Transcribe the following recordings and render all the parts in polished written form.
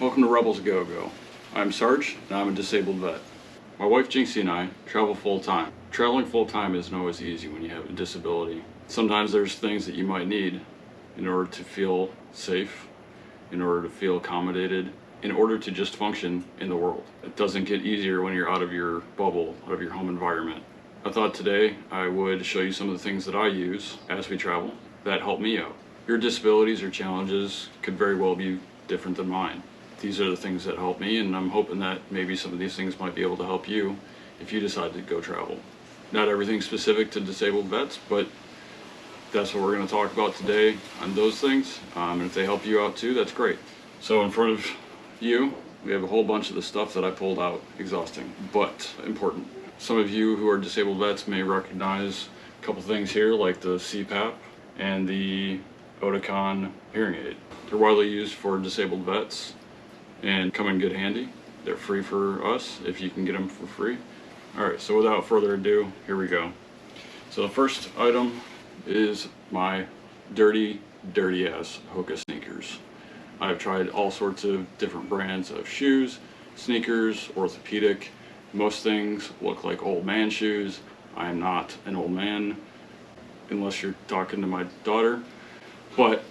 Welcome to Rebels Go Go. I'm Sarj, and I'm a disabled vet. My wife Jinxy and I travel full-time. Traveling full-time isn't always easy when you have a disability. Sometimes there's things that you might need in order to feel safe, in order to feel accommodated, in order to just function in the world. It doesn't get easier when you're out of your bubble, out of your home environment. I thought today I would show you some of the things that I use as we travel that help me out. Your disabilities or challenges could very well be different than mine. These are the things that help me, and I'm hoping that maybe some of these things might be able to help you if you decide to go travel. Not everything's specific to disabled vets, but that's what we're going to talk about today on those things. And if they help you out too, that's great. So in front of you, we have a whole bunch of the stuff that I pulled out. Exhausting, but important. Some of you who are disabled vets may recognize a couple things here, like the CPAP and the Oticon hearing aid. They're widely used for disabled vets and come in good handy. They're free for us if you can get them for free. Alright, so without further ado, here we go. So the first item is my dirty ass Hoka sneakers. I've tried all sorts of different brands of shoes, sneakers, orthopedic. Most things look like old man shoes. I am not an old man, unless you're talking to my daughter. But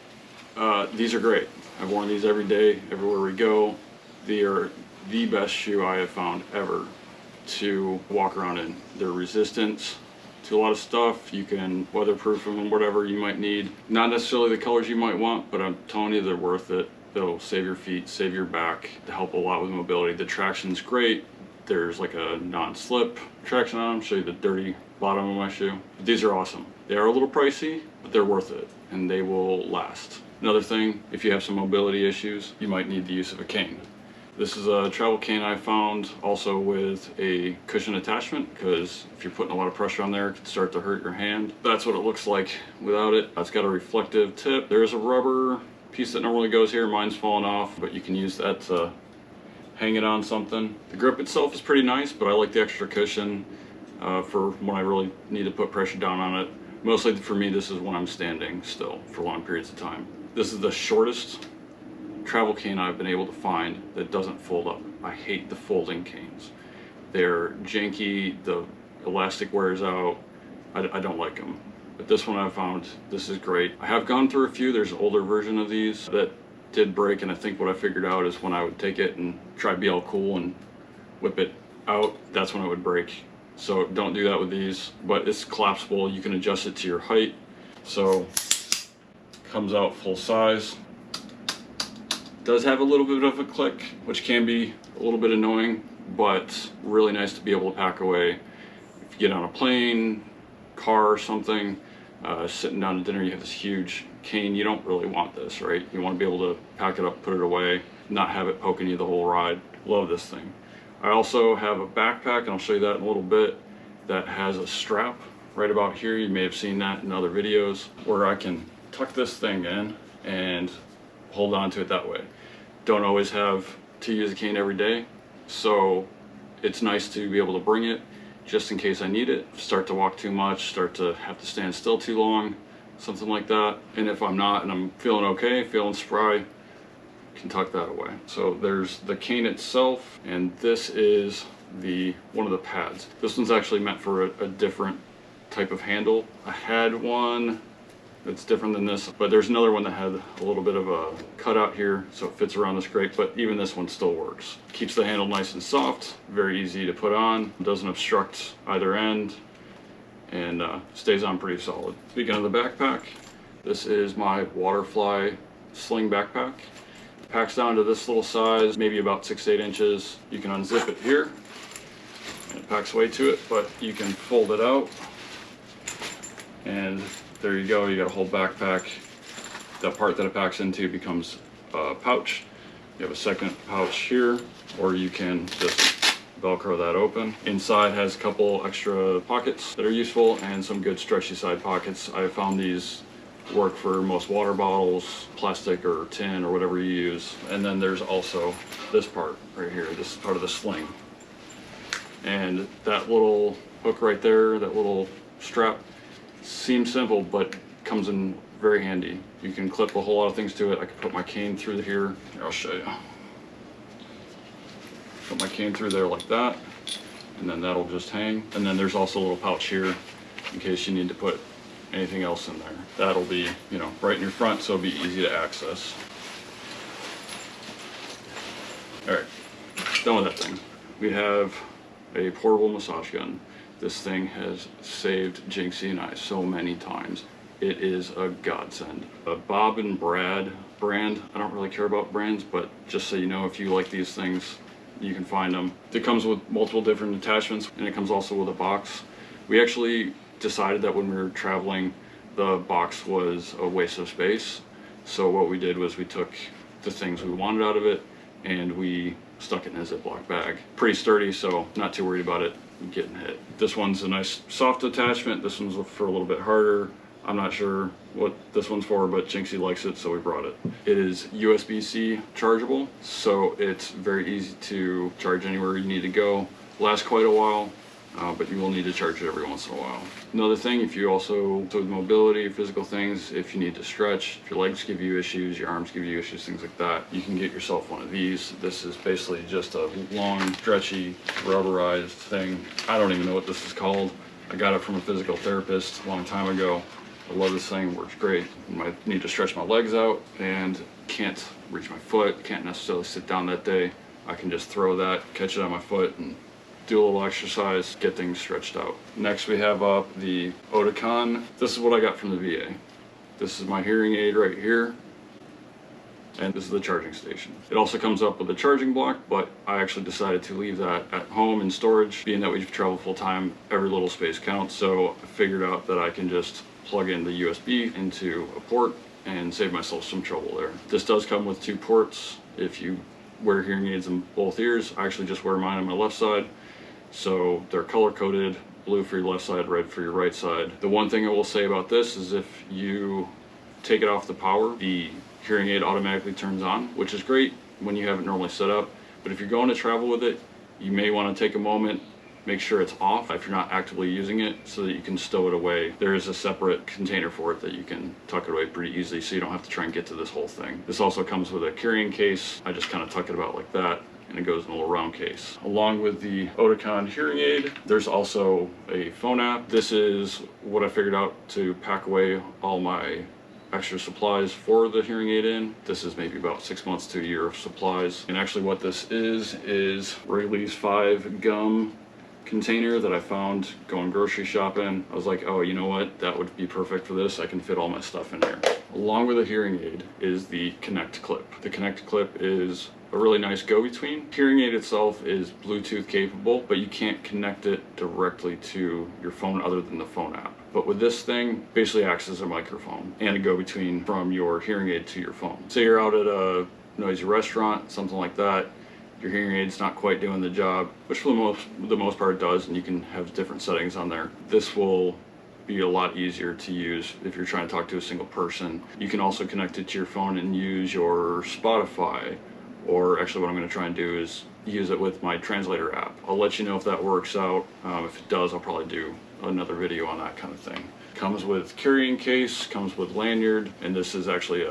these are great. I've worn these every day, everywhere we go. They are the best shoe I have found ever to walk around in. They're resistant to a lot of stuff. You can weatherproof them and whatever you might need. Not necessarily the colors you might want, but I'm telling you, they're worth it. They'll save your feet, save your back, to help a lot with mobility. The traction's great. There's like a non-slip traction on them. I'll show you the dirty bottom of my shoe. But these are awesome. They are a little pricey, but they're worth it, and they will last. Another thing, if you have some mobility issues, you might need the use of a cane. This is a travel cane I found, also with a cushion attachment, because if you're putting a lot of pressure on there, it can start to hurt your hand. That's what it looks like without it. It's got a reflective tip. There's a rubber piece that normally goes here. Mine's fallen off, but you can use that to hang it on something. The grip itself is pretty nice, but I like the extra cushion for when I really need to put pressure down on it. Mostly for me, this is when I'm standing still for long periods of time. This is the shortest travel cane I've been able to find that doesn't fold up. I hate the folding canes. They're janky, the elastic wears out. I don't like them. But this one I found, this is great. I have gone through a few. There's an older version of these that did break, and I think what I figured out is when I would take it and try to be all cool and whip it out, that's when it would break. So don't do that with these, but it's collapsible. You can adjust it to your height. So comes out full size. Does have a little bit of a click, which can be a little bit annoying, but really nice to be able to pack away. If you get on a plane, car or something, sitting down to dinner, you have this huge cane. You don't really want this, right? You want to be able to pack it up, put it away, not have it poking you the whole ride. Love this thing. I also have a backpack, and I'll show you that in a little bit, that has a strap right about here. You may have seen that in other videos, where I can tuck this thing in and hold on to it that way. Don't always have to use a cane every day, so it's nice to be able to bring it just in case I need it. Start to walk too much, start to have to stand still too long, something like that. And if I'm not and I'm feeling okay, feeling spry, can tuck that away. So there's the cane itself, and this is one of the pads. This one's actually meant for a different type of handle. I had one that's different than this, but there's another one that had a little bit of a cutout here, so it fits around this great, but even this one still works. Keeps the handle nice and soft, very easy to put on, doesn't obstruct either end, and stays on pretty solid. Speaking of the backpack, this is my Waterfly sling backpack. Packs down to this little size, maybe about 6 to 8 inches. You can unzip it here, and it packs away to it, but you can fold it out, and there you go. You got a whole backpack. That part that it packs into becomes a pouch. You have a second pouch here, or you can just Velcro that open. Inside has a couple extra pockets that are useful, and some good stretchy side pockets. I found these work for most water bottles, plastic or tin or whatever you use. And then there's also this part right here. This is part of the sling. And that little hook right there, that little strap, seems simple, but comes in very handy. You can clip a whole lot of things to it. I can put my cane through here. Here, I'll show you. Put my cane through there like that, and then that'll just hang. And then there's also a little pouch here in case you need to put anything else in there. That'll be, you know, right in your front, so it'll be easy to access. All right, done with that thing. We have a portable massage gun. This thing has saved Jinxie and I so many times. It is a godsend. A Bob and Brad brand. I don't really care about brands, but just so you know, if you like these things, you can find them. It comes with multiple different attachments, and it comes also with a box. We actually decided that when we were traveling, the box was a waste of space. So what we did was we took the things we wanted out of it and we stuck it in a Ziploc bag. Pretty sturdy, so not too worried about it getting hit. This one's a nice soft attachment. This one's for a little bit harder. I'm not sure what this one's for, but Jinxie likes it, so we brought it. It is USB-C chargeable, so it's very easy to charge anywhere you need to go. Lasts quite a while, but you will need to charge it every once in a while. Another thing, if you also, with mobility, physical things, if you need to stretch, if your legs give you issues, your arms give you issues, things like that, you can get yourself one of these. This is basically just a long, stretchy, rubberized thing. I don't even know what this is called. I got it from a physical therapist a long time ago. I love this thing, works great. I need to stretch my legs out and can't reach my foot, can't necessarily sit down that day. I can just throw that, catch it on my foot, and do a little exercise, get things stretched out. Next we have up the Oticon. This is what I got from the VA. This is my hearing aid right here, and this is the charging station. It also comes up with a charging block, but I actually decided to leave that at home in storage, being that we've traveled full time, every little space counts, so I figured out that I can just plug in the USB into a port and save myself some trouble there. This does come with 2 ports. If you wear hearing aids in both ears, I actually just wear mine on my left side. So they're color-coded, blue for your left side, red for your right side. The one thing I will say about this is if you take it off the power, the hearing aid automatically turns on, which is great when you have it normally set up. But if you're going to travel with it, you may want to take a moment, make sure it's off if you're not actively using it, so that you can stow it away. There is a separate container for it that you can tuck it away pretty easily, so you don't have to try and get to this whole thing. This also comes with a carrying case. I just kind of tuck it about like that, and it goes in a little round case. Along with the Oticon hearing aid, there's also a phone app. This is what I figured out to pack away all my extra supplies for the hearing aid in. This is maybe about 6 months to a year of supplies. And actually what this is Wrigley's 5 gum container that I found going grocery shopping. I was like, oh, you know what? That would be perfect for this. I can fit all my stuff in here. Along with the hearing aid is the Connect clip. The Connect clip is a really nice go-between. Hearing aid itself is Bluetooth capable, but you can't connect it directly to your phone other than the phone app. But with this thing, basically acts as a microphone and a go-between from your hearing aid to your phone. Say you're out at a noisy restaurant, something like that, your hearing aid's not quite doing the job, which for the most part does, and you can have different settings on there. This will be a lot easier to use if you're trying to talk to a single person. You can also connect it to your phone and use your Spotify, or actually what I'm going to try and do is use it with my translator app. I'll let you know if that works out. If it does, I'll probably do another video on that kind of thing. Comes with carrying case, comes with lanyard, and this is actually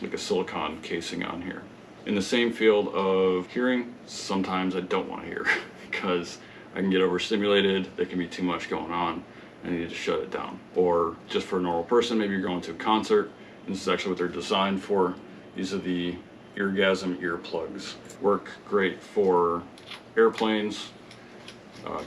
like a silicone casing on here. In the same field of hearing, sometimes I don't want to hear because I can get overstimulated, there can be too much going on, I need to shut it down. Or just for a normal person, maybe you're going to a concert, and this is actually what they're designed for. These are the Eargasm earplugs. Work great for airplanes,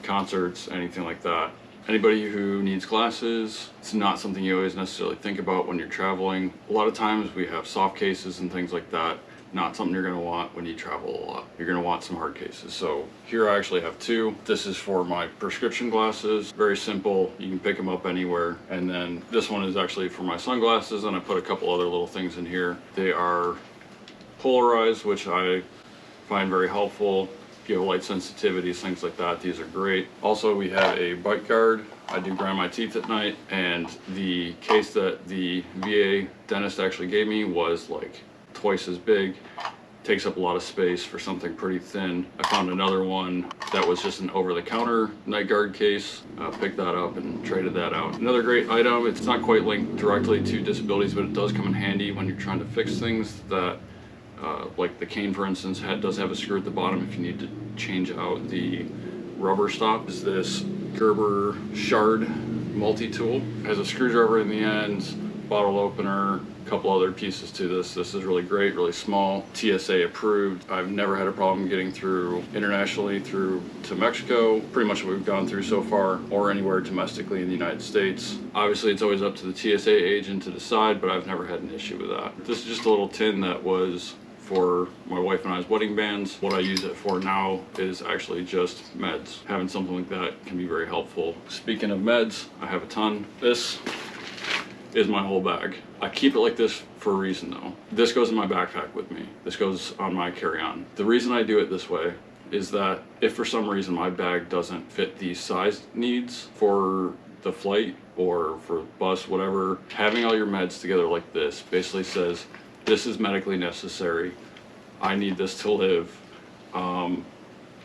concerts, anything like that. Anybody who needs glasses, it's not something you always necessarily think about when you're traveling. A lot of times we have soft cases and things like that. Not something you're going to want when you travel a lot. You're going to want some hard cases. So here I actually have 2. This is for my prescription glasses. Very simple. You can pick them up anywhere. And then this one is actually for my sunglasses, and I put a couple other little things in here. They are polarized, which I find very helpful. If you have light sensitivities, things like that, these are great. Also, we have a bite guard. I do grind my teeth at night, and the case that the VA dentist actually gave me was like twice as big. Takes up a lot of space for something pretty thin. I found another one that was just an over-the-counter night guard case. Picked that up and traded that out. Another great item. It's not quite linked directly to disabilities, but it does come in handy when you're trying to fix things that Like the cane, for instance, does have a screw at the bottom if you need to change out the rubber stop. Is this Gerber Shard multi-tool. Has a screwdriver in the end, bottle opener, a couple other pieces to this. This is really great, really small, TSA approved. I've never had a problem getting through internationally through to Mexico, pretty much what we've gone through so far, or anywhere domestically in the United States. Obviously it's always up to the TSA agent to decide, but I've never had an issue with that. This is just a little tin that was for my wife and I's wedding bands. What I use it for now is actually just meds. Having something like that can be very helpful. Speaking of meds, I have a ton. This is my whole bag. I keep it like this for a reason though. This goes in my backpack with me. This goes on my carry-on. The reason I do it this way is that if for some reason my bag doesn't fit the size needs for the flight or for bus, whatever, having all your meds together like this basically says, this is medically necessary. I need this to live.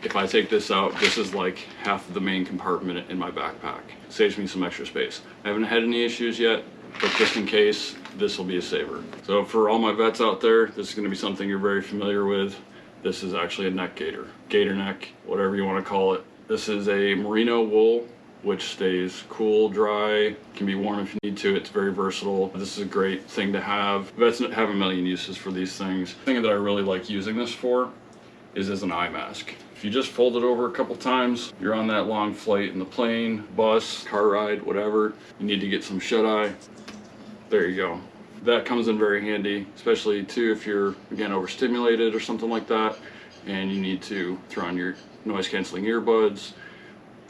If I take this out, this is like half of the main compartment in my backpack. Saves me some extra space. I haven't had any issues yet, but just in case, this will be a saver. So for all my vets out there, this is gonna be something you're very familiar with. This is actually a neck gaiter. Gator neck, whatever you wanna call it. This is a merino wool, which stays cool, dry, can be worn if you need to. It's very versatile. This is a great thing to have. Vets have a million uses for these things. The thing that I really like using this for is as an eye mask. If you just fold it over a couple times, you're on that long flight in the plane, bus, car ride, whatever, you need to get some shut-eye, there you go. That comes in very handy, especially too if you're, again, overstimulated or something like that, and you need to throw on your noise-canceling earbuds,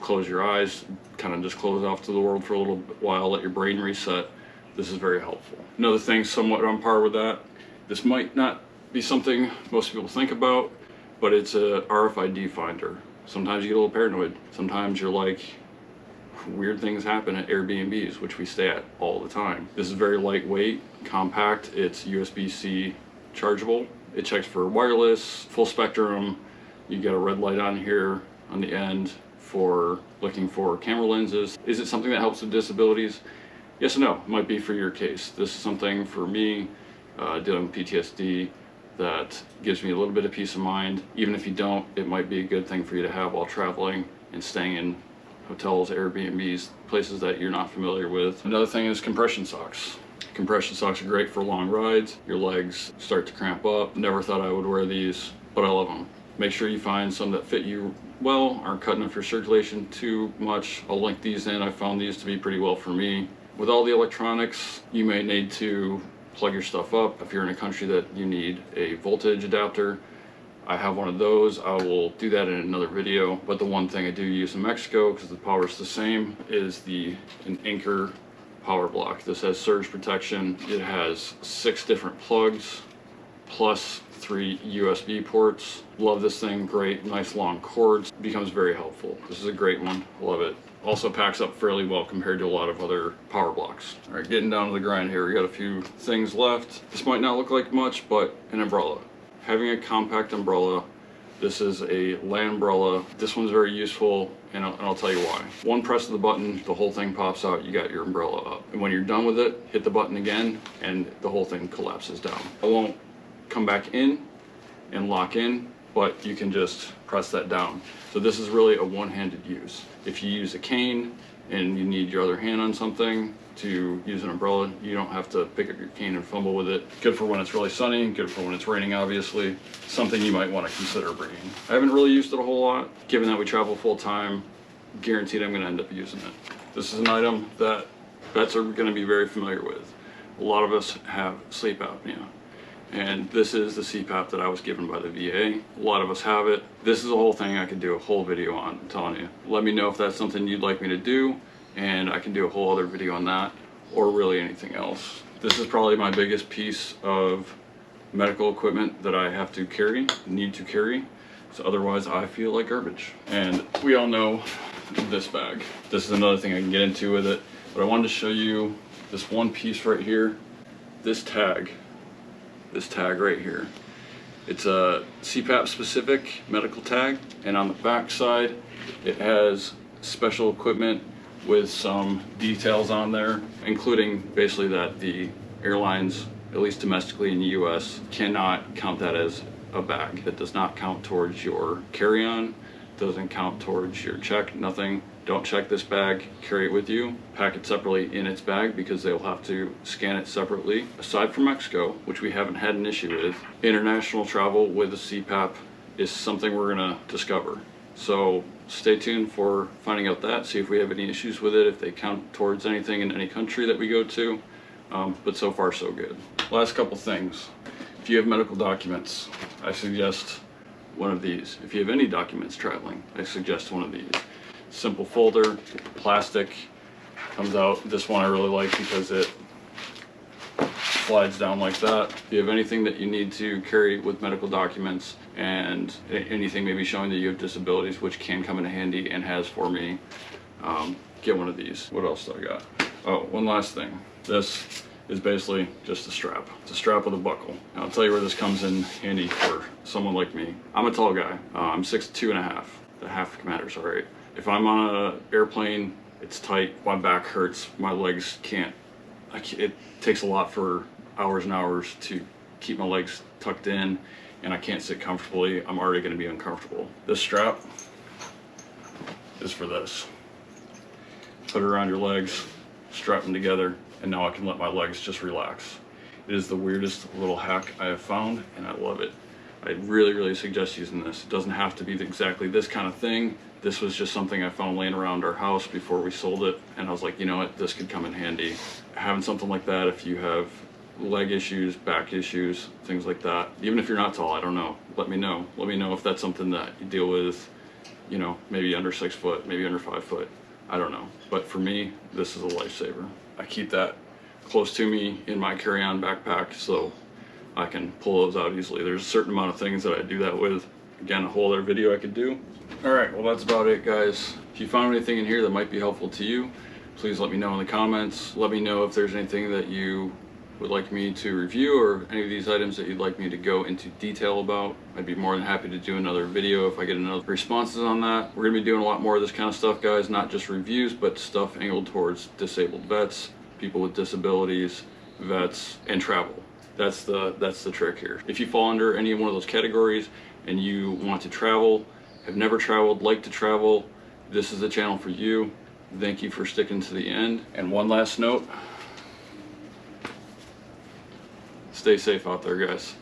close your eyes, kind of just close off to the world for a little while, let your brain reset. This is very helpful. Another thing somewhat on par with that, this might not be something most people think about, but it's a RFID finder. Sometimes you get a little paranoid. Sometimes you're like, weird things happen at Airbnbs, which we stay at all the time. This is very lightweight, compact, it's USB-C chargeable. It checks for wireless, full spectrum. You get a red light on here on the end for looking for camera lenses. Is it something that helps with disabilities? Yes and no, it might be for your case. This is something for me, dealing with PTSD, that gives me a little bit of peace of mind. Even if you don't, it might be a good thing for you to have while traveling and staying in hotels, Airbnbs, places that you're not familiar with. Another thing is compression socks. Compression socks are great for long rides. Your legs start to cramp up. Never thought I would wear these, but I love them. Make sure you find some that fit you well, aren't cutting up your circulation too much. I'll link these in. I found these to be pretty well for me. With all the electronics, you may need to plug your stuff up. If you're in a country that you need a voltage adapter, I have one of those. I will do that in another video. But the one thing I do use in Mexico, because the power is the same, is an Anchor power block. This has surge protection. It has 6 different plugs, plus 3 USB ports. Love this thing, great, nice long cords. Becomes very helpful. This is a great one, love it. Also packs up fairly well compared to a lot of other power blocks. All right, getting down to the grind here. We got a few things left. This might not look like much, but an umbrella. Having a compact umbrella, this is a land umbrella. This one's very useful, and I'll tell you why. One press of the button, the whole thing pops out, you got your umbrella up. And when you're done with it, hit the button again, and the whole thing collapses down. It won't come back in and lock in, but you can just press that down. So this is really a one-handed use. If you use a cane and you need your other hand on something to use an umbrella, you don't have to pick up your cane and fumble with it. Good for when it's really sunny, good for when it's raining, obviously. Something you might want to consider bringing. I haven't really used it a whole lot. Given that we travel full time, guaranteed I'm going to end up using it. This is an item that vets are going to be very familiar with. A lot of us have sleep apnea. And this is the CPAP that I was given by the VA. A lot of us have it. This is a whole thing I could do a whole video on, I'm telling you. Let me know if that's something you'd like me to do, and I can do a whole other video on that, or really anything else. This is probably my biggest piece of medical equipment that I have to carry, need to carry, so otherwise I feel like garbage. And we all know this bag. This is another thing I can get into with it, but I wanted to show you this one piece right here, this tag right here. It's a CPAP specific medical tag, and on the back side it has special equipment with some details on there, including basically that the airlines at least domestically in the US, cannot count that as a bag. It does not count towards your carry-on, doesn't count towards your check, nothing. Don't check this bag, carry it with you, pack it separately in its bag because they'll have to scan it separately. Aside from Mexico, which we haven't had an issue with, international travel with a CPAP is something we're gonna discover. So stay tuned for finding out that, see if we have any issues with it, if they count towards anything in any country that we go to. But so far so good. Last couple things. If you have medical documents, I suggest one of these. If you have any documents traveling, I suggest one of these. Simple folder, plastic, comes out. This one I really like because it slides down like that. If you have anything that you need to carry with medical documents and anything maybe showing that you have disabilities, which can come in handy and has for me, get one of these. What else do I got? Oh, one last thing. This is basically just a strap. It's a strap with a buckle. Now, I'll tell you where this comes in handy for someone like me. I'm a tall guy. I'm 6'2½". The half matters, all right. If I'm on an airplane, it's tight, my back hurts, my legs can't. It takes a lot for hours and hours to keep my legs tucked in, and I can't sit comfortably. I'm already gonna be uncomfortable. This strap is for this. Put it around your legs, strap them together, and now I can let my legs just relax. It is the weirdest little hack I have found, and I love it. I really, really suggest using this. It doesn't have to be exactly this kind of thing. This was just something I found laying around our house before we sold it, and I was like, you know what, this could come in handy. Having something like that, if you have leg issues, back issues, things like that, even if you're not tall, I don't know, let me know. Let me know if that's something that you deal with, you know, maybe under 6 foot, maybe under 5 foot, I don't know. But for me, this is a lifesaver. I keep that close to me in my carry-on backpack so I can pull those out easily. There's a certain amount of things that I do that with. Again, a whole other video I could do. All right, well, that's about it, guys. If you found anything in here that might be helpful to you, please let me know in the comments. Let me know if there's anything that you would like me to review or any of these items that you'd like me to go into detail about. I'd be more than happy to do another video if I get enough responses on that. We're gonna be doing a lot more of this kind of stuff, guys, not just reviews, but stuff angled towards disabled vets, people with disabilities, vets, and travel. That's the trick here. If you fall under any one of those categories and you want to travel, have never traveled, like to travel, this is the channel for you. Thank you for sticking to the end. And one last note, stay safe out there, guys.